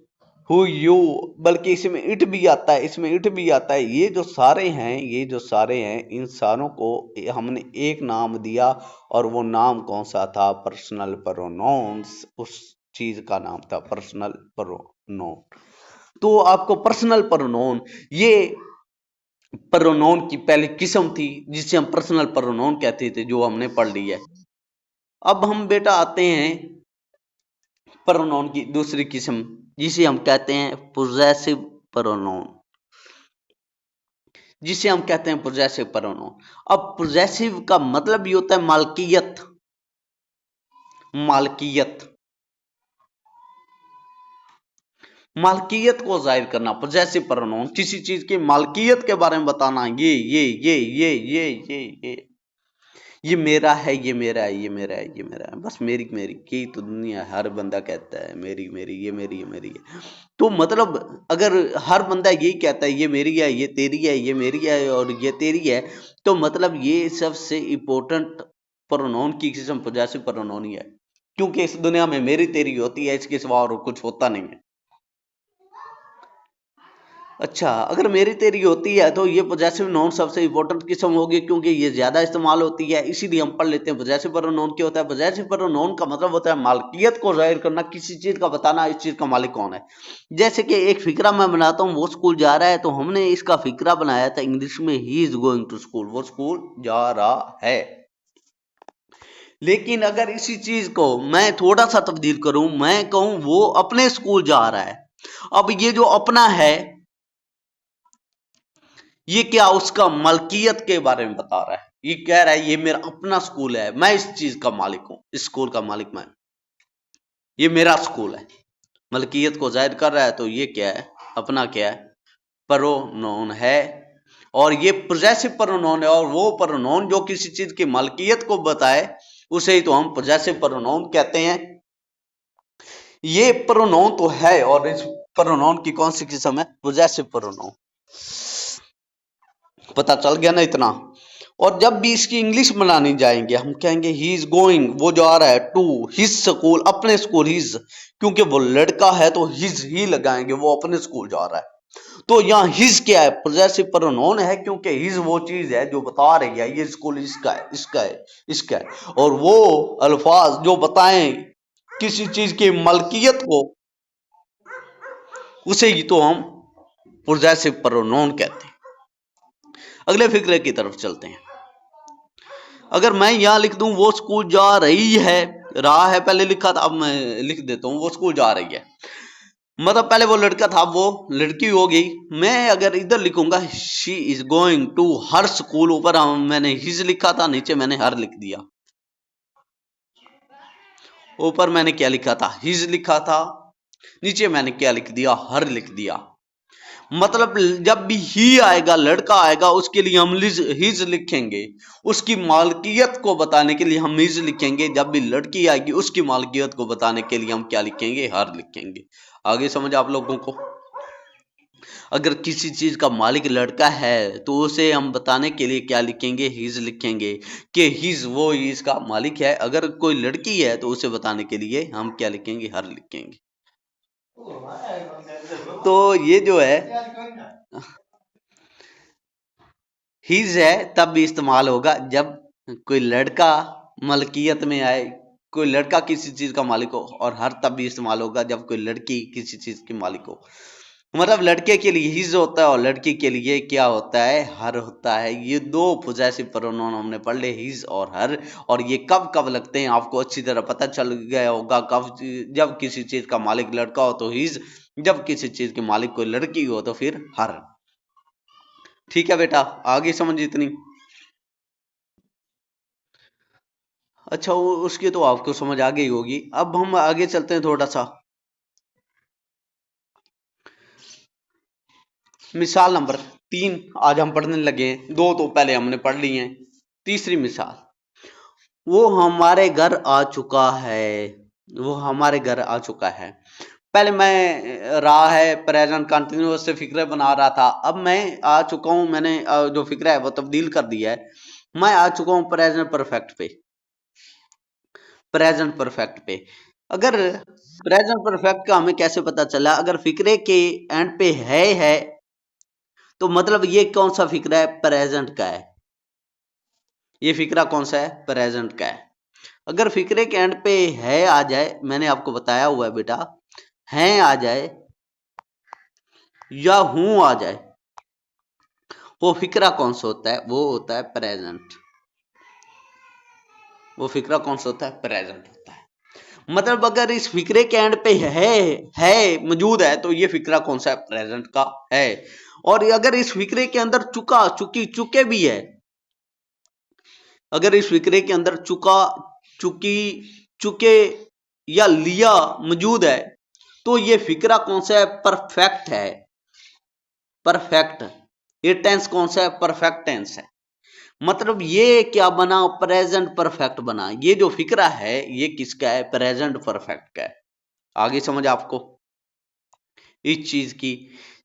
who, you, बल्कि इसमें इट भी आता है, इसमें इट भी आता है। ये जो सारे हैं, ये जो सारे हैं, इन सारों को हमने एक नाम दिया, और वो नाम कौन सा था, पर्सनल प्रोनाउंस। उस चीज का नाम था पर्सनल प्रोनाउन। तो आपको पर्सनल प्रोनाउन, ये प्रोनाउन की पहली किस्म थी जिसे हम पर्सनल प्रोनाउन कहते थे, जो हमने पढ़ ली है। अब हम बेटा आते हैं प्रोनाउन की दूसरी किस्म, जिसे हम कहते हैं पोजेसिव प्रोनाउन। जिसे हम कहते हैं पोजेसिव प्रोनाउन। अब पोजेसिव का मतलब ये होता है मालकियत, मालकियत, मालकियत को जाहिर करना। पोजेसिव प्रोनाउन किसी चीज की मालकियत के बारे में बताना, ये मेरा है, ये मेरा है, ये मेरा है, ये मेरा है, बस मेरी मेरी की तो दुनिया हर बंदा कहता है मेरी मेरी, ये मेरी, ये मेरी है। तो मतलब अगर हर बंदा यही कहता है ये मेरी है, ये तेरी है, ये मेरी है और ये तेरी है, तो मतलब ये सबसे इंपॉर्टेंट प्रोनाउन की किस्म पोजेसिव प्रोनाउन ही है, क्योंकि इस दुनिया में मेरी तेरी होती है, इसके सिवा और कुछ होता नहीं है। अच्छा, अगर मेरी तेरी होती है तो ये पोजेसिव नाउन सबसे इंपॉर्टेंट किस्म होगी, क्योंकि ये ज्यादा इस्तेमाल होती है, इसीलिए हम पढ़ लेते हैं। पोजेसिव प्रोनाउन क्या होता है? पोजेसिव प्रोनाउन का मतलब होता है मालकियत को जाहिर करना, किसी चीज का बताना इस चीज का मालिक कौन है। जैसे कि एक फिक्रा मैं बनाता हूँ, वो स्कूल जा रहा है, तो हमने इसका फिक्रा बनाया था इंग्लिश में, he is going to school, वो स्कूल जा रहा है। लेकिन अगर इसी चीज को मैं थोड़ा सा तब्दील करूं, मैं कहूं वो अपने स्कूल जा रहा है, अब ये जो अपना है ये क्या उसका मलकियत के बारे में बता रहा है। ये कह रहा है ये मेरा अपना स्कूल है, मैं इस चीज का मालिक हूं, इस स्कूल का मालिक मैं, ये मेरा स्कूल है। मलकियत को जाहिर कर रहा है, तो ये क्या है? अपना क्या है? प्रोनाउन है। और ये पोजेसिव प्रोनाउन है, और वो प्रोनाउन जो किसी चीज की मलकियत को बताए उसे ही तो हम पोजेसिव प्रोनाउन कहते हैं। ये प्रोनाउन तो है, और इस प्रोनाउन की कौन सी किस्म है? Possessive pronoun. पता चल गया ना इतना। और जब भी इसकी इंग्लिश बनानी जाएंगे, हम कहेंगे ही इज गोइंग, वो जा रहा है, टू हिज स्कूल, अपने स्कूल, हिज, क्योंकि वो लड़का है तो हिज ही लगाएंगे, वो अपने स्कूल जा रहा है। तो यहाँ हिज क्या है? पोजेसिव प्रोनाउन है, क्योंकि हिज वो चीज है जो बता रही है ये स्कूल इसका है, इसका है, इसका है। और वो अल्फाज जो बताएं किसी चीज की मलकियत को, उसे ही तो हम पोजेसिव प्रोनाउन कहते हैं। अगले फिक्रे की तरफ चलते हैं। अगर मैं यहां लिख दूं वो स्कूल जा रही है, रहा है पहले लिखा था, अब मैं लिख देता हूं वो स्कूल जा रही है, मतलब पहले वो लड़का था, वो लड़की हो गई। मैं अगर इधर लिखूंगा she is going to her school, ऊपर मैंने हिज लिखा था, नीचे मैंने हर लिख दिया। ऊपर मैंने क्या लिखा था? हिज लिखा था, नीचे मैंने क्या लिख दिया? हर लिख दिया। मतलब जब भी ही आएगा, लड़का आएगा, उसके लिए हम हिज लिखेंगे, उसकी मालकियत को बताने के लिए हम हिज लिखेंगे। जब भी लड़की आएगी, उसकी मालकियत को बताने के लिए हम क्या लिखेंगे? हर लिखेंगे। आगे समझ आप लोगों को? अगर किसी चीज का मालिक लड़का है तो उसे हम बताने के लिए क्या लिखेंगे? हिज लिखेंगे, कि हिज वो इसका मालिक है। अगर कोई लड़की है तो उसे बताने के लिए हम क्या लिखेंगे? हर लिखेंगे। तो ये जो है हिज है तब भी इस्तेमाल होगा जब कोई लड़का मलकियत में आए, कोई लड़का किसी चीज का मालिक हो, और हर तब भी इस्तेमाल होगा जब कोई लड़की किसी चीज की मालिक हो। मतलब लड़के के लिए हिज होता है और लड़की के लिए क्या होता है? हर होता है। ये दो पोजेसिव प्रोनाउन हमने पढ़ ले, हिज और हर। और ये कब कब लगते हैं आपको अच्छी तरह पता चल गया होगा। कब? जब किसी चीज का मालिक लड़का हो तो हिज, जब किसी चीज के मालिक कोई लड़की हो तो फिर हर। ठीक है बेटा, आगे समझ इतनी? अच्छा, वो उसकी तो आपको समझ आ गई होगी। अब हम आगे चलते हैं थोड़ा सा। मिसाल नंबर 3 आज हम पढ़ने लगे हैं, 2 तो पहले हमने पढ़ ली हैं। तीसरी मिसाल, वो हमारे घर आ चुका है, वो हमारे घर आ चुका है। पहले मैं रहा है प्रेजेंट कंटिन्यूअस से फिक्रे बना रहा था, अब मैं आ चुका हूं, मैंने जो फिक्रा है वो तब्दील कर दिया है। मैं आ चुका हूं प्रेजेंट परफेक्ट पे, प्रेजेंट परफेक्ट पे। अगर प्रेजेंट परफेक्ट का हमें कैसे पता चला? अगर फिक्रे के एंड पे है तो मतलब ये कौन सा फिक्रा है? प्रेजेंट का है। ये फिक्रा कौन सा है? प्रेजेंट का है। अगर फिक्रे के एंड पे है आ जाए, मैंने आपको बताया हुआ है बेटा, है आ जाए या हूं आ जाए, वो फिक्रा कौन सा होता है? वो होता है प्रेजेंट। वो फिक्रा कौन सा होता है? प्रेजेंट होता है। मतलब अगर इस फिक्रे के एंड पे है मौजूद है तो ये फिक्रा कौन सा है, प्रेजेंट का है। और अगर इस फिक्रे के अंदर चुका चुकी चुके भी है, अगर इस फिक्रे के अंदर चुका चुकी चुके या लिया मौजूद है तो ये फिक्रा कौन सा है, परफेक्ट है। परफेक्ट, ये टेंस कौन सा है, परफेक्ट टेंस है। मतलब ये क्या बना, प्रेजेंट परफेक्ट बना। ये जो फिक्रा है ये किसका है, प्रेजेंट परफेक्ट का है। आगे समझ आपको इस चीज की।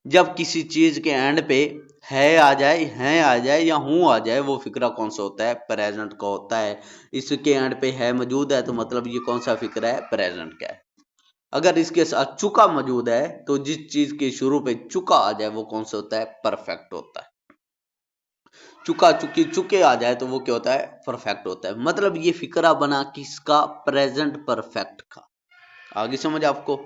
जब किसी चीज के एंड पे है आ जाए या हूं आ जाए, वो फिक्रा कौन सा होता है, प्रेजेंट का होता है। इसके एंड पे है मौजूद है तो मतलब ये कौन सा फिक्रा है, प्रेजेंट का है। अगर इसके साथ चुका मौजूद है तो जिस चीज के शुरू पे चुका आ जाए वो कौन सा होता है, परफेक्ट होता है। चुका चुकी चुके आ जाए तो वो क्या होता है, परफेक्ट होता है। मतलब ये फिक्रा बना किसका, प्रेजेंट परफेक्ट का। आगे समझ आपको।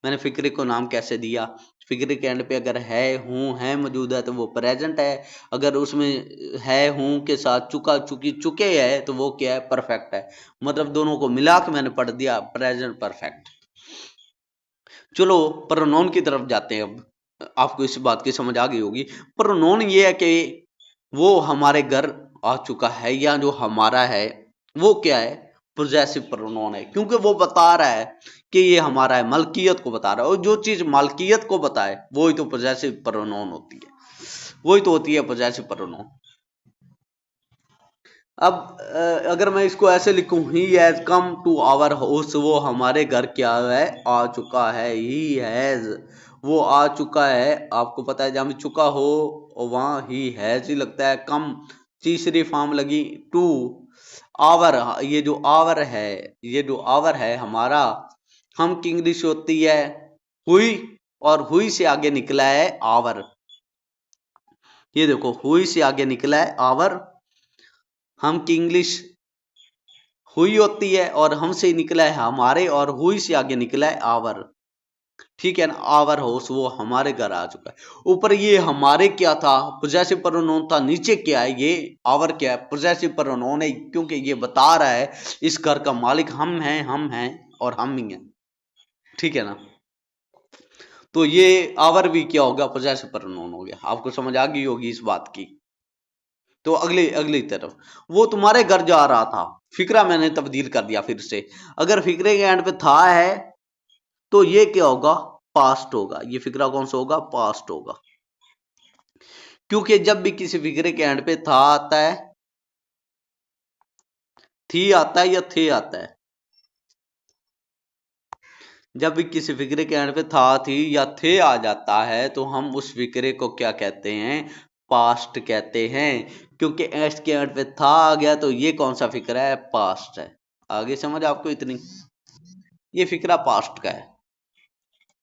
मैंने फिक्रे को नाम कैसे दिया, फिक्रे के एंड पे अगर है हूं है मौजूद है तो वो प्रेजेंट है। अगर उसमें है हूं के साथ चुका चुकी चुके है तो वो क्या है, परफेक्ट है। मतलब दोनों को मिला के मैंने पढ़ दिया, प्रेजेंट परफेक्ट। चलो प्रोनाउन की तरफ जाते हैं। अब आपको इस बात की समझ आ गई होगी। प्रोनाउन ये है कि वो हमारे घर आ चुका है, या जो हमारा है वो क्या है, पोजेसिव प्रोनाउन है। क्योंकि वो बता रहा है कि ये हमारा है, मलकियत को बता रहा है। और जो चीज मलकियत को बताए वो ही तो पोजेसिव प्रोनाउन होती है, वही तो होती है पोजेसिव प्रोनाउन। अब अगर मैं इसको ऐसे लिखूं, he has come to our house, वो हमारे घर क्या है, आ चुका है। ही हैज, वो आ चुका है। आपको पता है जहां भी चुका हो वहां ही हैज ही लगता है। कम तीसरी फॉर्म लगी, टू आवर, ये जो आवर है, ये जो आवर है हमारा, हम की इंग्लिश होती है हुई, और हुई से आगे निकला है आवर। ये देखो, हुई से आगे निकला है आवर। हम की इंग्लिश हुई होती है और हमसे ही निकला है हमारे, और हुई से आगे निकला है आवर। ठीक है ना, आवर हाउस, वो हमारे घर आ चुका है। ऊपर ये हमारे क्या था, पोजेसिव प्रोनाउन था। नीचे क्या है, ये आवर क्या है, पोजेसिव प्रोनाउन है। क्योंकि ये बता रहा है इस घर का मालिक हम हैं और हम ही हैं। ठीक है ना। तो ये आवर भी क्या होगा, पोजेसिव प्रोनाउन हो गया। आपको समझ आ गई होगी इस बात की। तो अगली अगली तरफ, वो तुम्हारे घर जा रहा था, फिक्रा मैंने तब्दील कर दिया फिर से। अगर फिक्रे के एंड पे था है तो ये क्या होगा, पास्ट होगा। ये फिक्रा कौन सा होगा, पास्ट होगा। क्योंकि जब भी किसी फिक्रे के एंड पे था आता है, थी आता है या थे आता है, जब भी किसी फिक्रे के एंड पे था थी या थे आ जाता है तो हम उस फिक्रे को क्या कहते हैं, पास्ट कहते हैं। क्योंकि एस के एंड पे था आ गया तो ये कौन सा फिक्रा है, पास्ट है। आगे समझ आपको इतनी, ये फिक्रा पास्ट का है।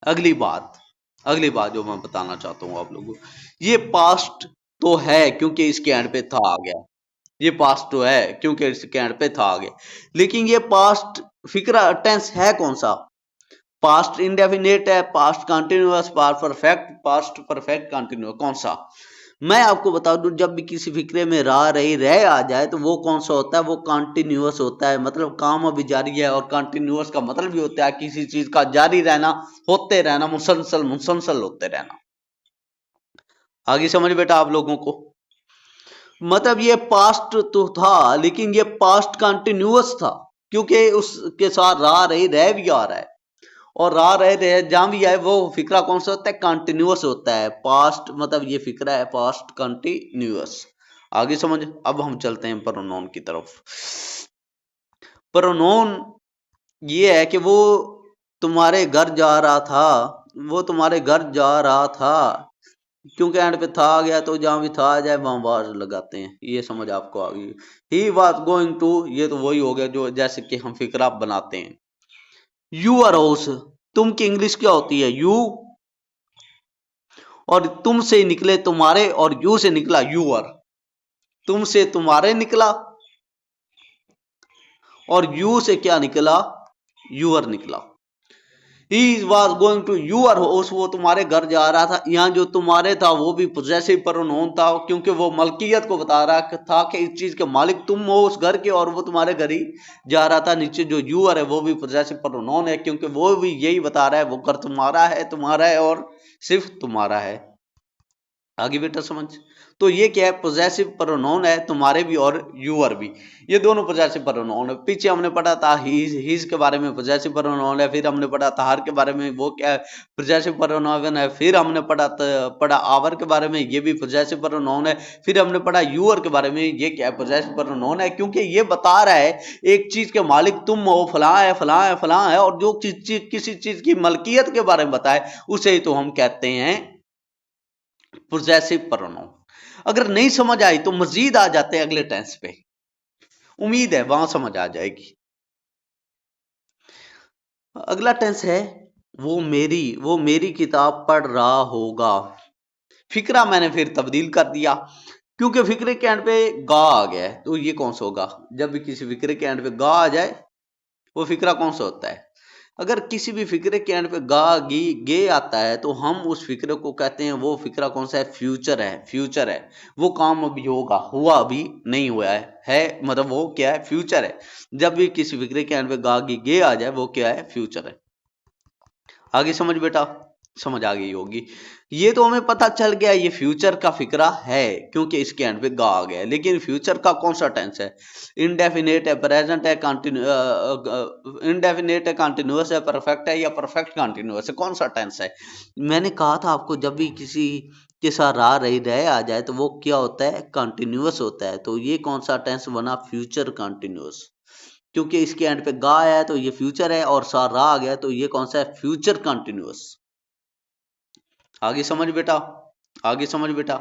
अगली बात, अगली बात जो मैं बताना चाहता हूं आप लोगों को, ये पास्ट तो है क्योंकि इसके एंड पे था आ गया। ये पास्ट तो है क्योंकि इसके एंड पे था आ गया। लेकिन ये पास्ट फिक्रा टेंस है कौन सा, पास्ट इंडेफिनेट है, past continuous, past perfect, past perfect continuous, कौन सा। मैं आपको बता दूं, जब भी किसी फिक्रे में रहा रही रह आ जाए तो वो कौन सा होता है, वो कंटिन्यूअस होता है। मतलब काम अभी जारी है, और कंटिन्यूअस का मतलब भी होता है किसी चीज का जारी रहना, होते रहना, मुसलसल मुसलसल होते रहना। आगे समझ बेटा आप लोगों को। मतलब ये पास्ट तो था लेकिन ये पास्ट कंटिन्यूअस था, क्योंकि उसके साथ रहा रही रह भी आ रहा है। और रहा रहे थे जहां भी आए वो फिक्रा कौन सा होता है, कंटिन्यूअस होता है। पास्ट मतलब ये फिक्रा है पास्ट कंटिन्यूअस। आगे समझ। अब हम चलते हैं प्रोनाउन की तरफ। प्रोनाउन ये है कि वो तुम्हारे घर जा रहा था, वो तुम्हारे घर जा रहा था। क्योंकि एंड पे था आ गया तो जहां भी था आ जाए वहां वाज लगाते हैं। ये समझ आपको आ गई। ही वाज गोइंग टू, ये तो वही हो गया जो जैसे कि हम फिक्रा बनाते हैं। यू आर हाउस, तुम की इंग्लिश क्या होती है, यू। और तुम से निकले तुम्हारे, और यू से निकला यूअर। तुम से तुम्हारे निकला और यू से क्या निकला, यूअर निकला। He was going to your house, वो तुम्हारे घर जा रहा था। यहाँ जो तुम्हारे था वो भी पोजेसिव प्रोनाउन था, क्योंकि वो मलकियत को बता रहा था कि इस चीज के मालिक तुम हो उस घर के, और वो तुम्हारे घर ही जा रहा था। नीचे जो यूर है वो भी पोजेसिव प्रोनाउन है, क्योंकि वो भी यही बता रहा है वो घर तुम्हारा है और सिर्फ तुम्हारा है। आगे बेटा समझ। तो ये क्या है, पोजेसिव प्रोनाउन है, तुम्हारे भी और यूअर भी, ये दोनों पोजेसिव प्रोनाउन है। पीछे हमने पढ़ा था हीज के बारे में पोजेसिव प्रोनाउन है, फिर हमने पढ़ा था हर के बारे में, वो क्या है पोजेसिव प्रोनाउन है। फिर हमने पढ़ा आवर के बारे में, ये भी पोजेसिव प्रोनाउन है। फिर हमने पढ़ा यूअर के बारे में, ये क्या है पोजेसिव प्रोनाउन है, क्योंकि ये बता रहा है एक चीज के मालिक तुम हो, फलां है फलां है फलां है, और जो किसी चीज की मलकियत के बारे में बताए उसे ही तो हम कहते हैं पोजेसिव प्रोनाउन। अगर नहीं समझ आई तो मजीद आ जाते हैं अगले टेंस पे, उम्मीद है वहां समझ आ जाएगी। अगला टेंस है वो मेरी किताब पढ़ रहा होगा। फिक्रा मैंने फिर तब्दील कर दिया, क्योंकि फिक्रे के एंड पे गा आ गया है, तो ये कौन सा होगा। जब भी किसी फिक्रे के एंड पे गा आ जाए वो फिक्रा कौन सा होता है। अगर किसी भी फिक्रे के एंड पे गा गी गे आता है तो हम उस फिक्रे को कहते हैं, वो फिक्रा कौन सा है, फ्यूचर है। वो काम अभी होगा, हुआ अभी नहीं हुआ है मतलब वो क्या है, फ्यूचर है। जब भी किसी फिक्रे के एंड पे गा गी गे आ जाए वो क्या है, फ्यूचर है। आगे समझ बेटा, समझ आ गई होगी। ये तो हमें पता चल गया ये फ्यूचर का फिक्रा है, क्योंकि इसके एंड पे गा आ गया है। लेकिन फ्यूचर का कौन सा टेंस है, इनडेफिनेट है, प्रेजेंट है, इनडेफिनेट है, कंटिन्यूअस है, परफेक्ट है, या परफेक्ट कंटिन्यूअस है, कौन सा टेंस है। मैंने कहा था आपको जब भी किसी के साथ रा रही रह आ जाए तो वो क्या होता है, कंटिन्यूअस होता है। तो ये कौन सा टेंस बना, फ्यूचर कंटिन्यूअस, क्योंकि इसके एंड पे गा आया है तो ये फ्यूचर है, और सा रा आ गया तो ये कौन सा है, फ्यूचर कंटिन्यूअस। आगे समझ बेटा, आगे समझ बेटा।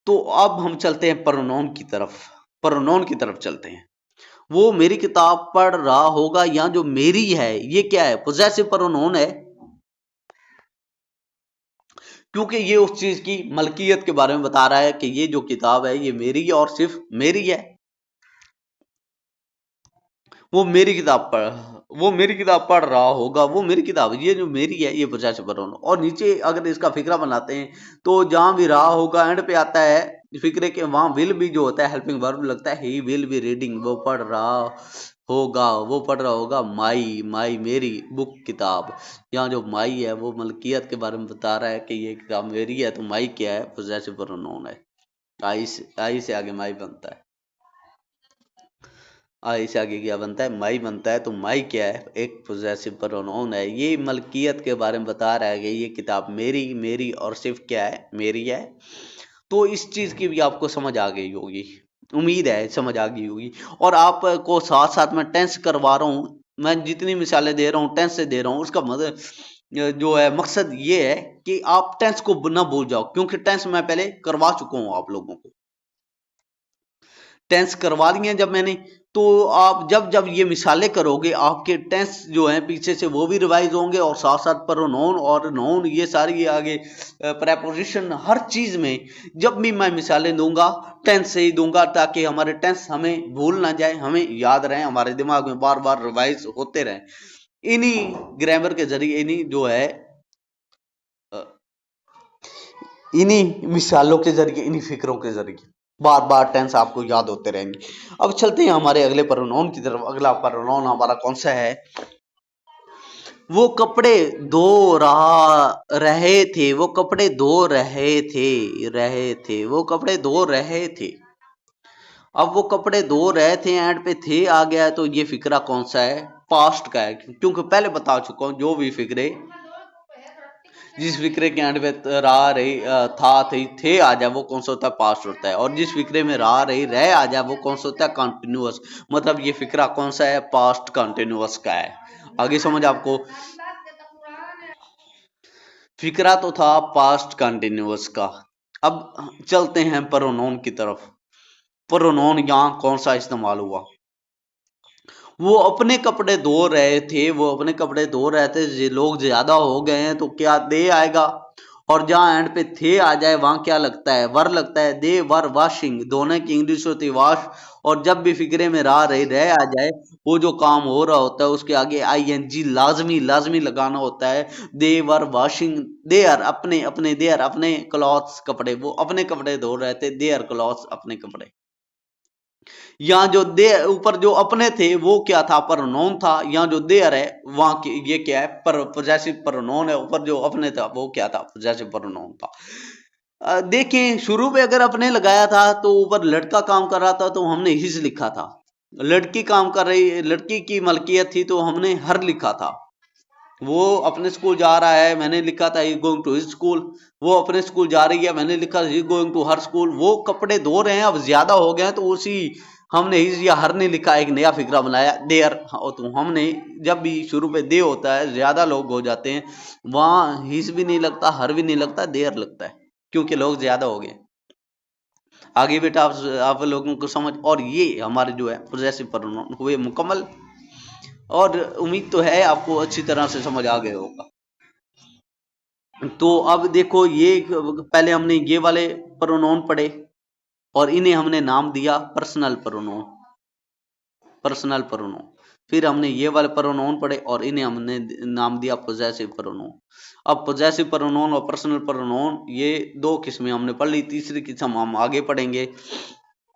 तो अब हम चलते हैं प्रोनाउन की तरफ, प्रोनाउन की तरफ चलते हैं। वो मेरी किताब पढ़ रहा होगा, यहाँ जो मेरी है ये क्या है, पोजेसिव प्रोनाउन है, क्योंकि ये उस चीज की मलकियत के बारे में बता रहा है कि ये जो किताब है ये मेरी है और सिर्फ मेरी है। वो मेरी किताब पढ़ रहा होगा, वो मेरी किताब, ये जो मेरी है ये पोजेसिव प्रोनाउन। और नीचे अगर इसका फिक्रा बनाते हैं तो जहां भी रहा होगा एंड पे आता है फिक्रे के, वहां विल भी जो होता है हेल्पिंग वर्ब लगता है, ही विल बी रीडिंग, वो पढ़ रहा होगा माई, मेरी बुक किताब। यहाँ जो माई है वो मलकियत के बारे में बता रहा है कि ये किताब मेरी है, तो माई क्या है, पोजेसिव प्रोनाउन है। आई से आगे माई बनता है, से आगे क्या बनता है, माई बनता है। तो माई क्या है, एक पोजेसिव प्रोनाउन है। ये मलकियत के बारे में बता रहा है कि ये किताब मेरी और सिर्फ क्या है, मेरी है। तो इस चीज की भी आपको समझ आ गई होगी, उम्मीद है समझ आ गई होगी। और आपको साथ साथ में टेंस करवा रहा हूँ, मैं जितनी मिसालें दे रहा हूँ टेंस से दे रहा हूँ, उसका मतलब जो है मकसद ये है कि आप टेंस को ना भूल जाओ, क्योंकि टेंस मैं पहले करवा चुका हूँ आप लोगों को, टेंस करवा दिए जब मैंने। तो आप जब जब ये मिसालें करोगे आपके टेंस जो है पीछे से वो भी रिवाइज होंगे, और साथ साथ प्रोनाउन और नाउन ये सारी आगे प्रेपोजिशन हर चीज में जब भी मैं मिसालें दूंगा टेंस से ही दूंगा, ताकि हमारे टेंस हमें भूल ना जाए, हमें याद रहे, हमारे दिमाग में बार बार रिवाइज होते रहे। इन्हीं ग्रामर के जरिए, इन्हीं जो है इन्हीं मिसालों के जरिए, इन्हीं फिक्रों के जरिए बार बार टेंस आपको याद होते रहेंगे। अब चलते हैं हमारे अगले प्रोनाउन की तरफ। अगला प्रोनाउन हमारा कौन सा है, वो कपड़े धो रहे थे, वो कपड़े धो रहे थे, वो कपड़े धो रहे थे। अब वो कपड़े धो रहे थे एंड पे थे आ गया, तो ये फिक्रा कौन सा है, पास्ट का है, क्योंकि पहले बता चुका हूं जो भी फिक्रे जिस फिक्रे के एंड पे रहा रही था थी थे आ जाए वो कौन सा होता है, पास्ट होता है। और जिस फिक्रे में रहा रही रह आ जाए वो कौन सा होता है, कंटिन्यूअस। मतलब ये फिक्रा कौन सा है, पास्ट कंटिन्यूअस का है। आगे समझ आपको, फिक्रा तो था पास्ट कंटिन्यूअस का। अब चलते हैं प्रोनाउन की तरफ। प्रोनाउन यहाँ कौन सा इस्तेमाल हुआ, वो अपने कपड़े धो रहे थे, वो अपने कपड़े धो रहे थे। लोग ज्यादा हो गए हैं तो क्या दे आएगा, और जहां एंड पे थे आ जाए वहां क्या लगता है, वर लगता है। दे वर वॉशिंग, दोनों की इंग्लिश होती है वॉश। और जब भी फिक्रे में रहा रही रह आ जाए, वो जो काम हो रहा होता है उसके आगे आईएनजी लाजमी लाजमी लगाना होता है। दे वर वॉशिंग, दे आर अपने अपने, दे आर अपने क्लॉथ्स कपड़े, वो अपने कपड़े धो रहे थे। दे आर क्लॉथ्स अपने कपड़े। यहाँ जो दे ऊपर जो अपने थे वो क्या था, प्रोनाउन था। यहाँ जो देयर है वहां की ये क्या है, पोजेसिव प्रोनाउन है। ऊपर जो अपने था वो क्या था, पोजेसिव प्रोनाउन था। देखें शुरू में अगर अपने लगाया था तो ऊपर लड़का काम कर रहा था तो हमने हिज लिखा था। लड़की काम कर रही, लड़की की मलकियत थी तो हमने हर लिखा था। वो अपने स्कूल जा रहा है, मैंने लिखा था he going to his school. वो अपने स्कूल जा रही है, मैंने लिखा he going to her school. वो कपड़े धो रहे हैं, अब ज्यादा हो गए हैं तो उसी हमने हिज या हर नहीं लिखा, एक नया फिक्रा बनाया देयर। तो हमने जब भी शुरू पे दे होता है, ज्यादा लोग हो जाते हैं, वहां हिज भी नहीं लगता, हर भी नहीं लगता, देयर लगता है, क्योंकि लोग ज्यादा हो गए। आगे बेटा आप लोगों को समझ, और ये हमारे जो है पोजेसिव प्रोनाउन हुए मुकम्मल। और उम्मीद तो है आपको अच्छी तरह से समझ आ गए होगा। तो अब देखो, ये पहले हमने ये वाले प्रोनाउन पढ़े और इन्हें हमने नाम दिया पर्सनल प्रोनाउन, पर्सनल प्रोनाउन। फिर हमने ये वाले प्रोनाउन पढ़े और इन्हें हमने नाम दिया पोजेसिव प्रोनाउन। अब पोजेसिव प्रोनाउन और पर्सनल प्रोनाउन ये दो किस्में हमने पढ़ ली, तीसरी किस्म हम आगे पढ़ेंगे।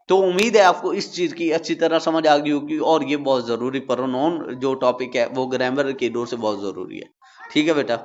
तो उम्मीद है आपको इस चीज की अच्छी तरह समझ आ गई होगी। और ये बहुत जरूरी प्रोनाउन जो टॉपिक है वो ग्रामर की दौर से बहुत जरूरी है। ठीक है बेटा।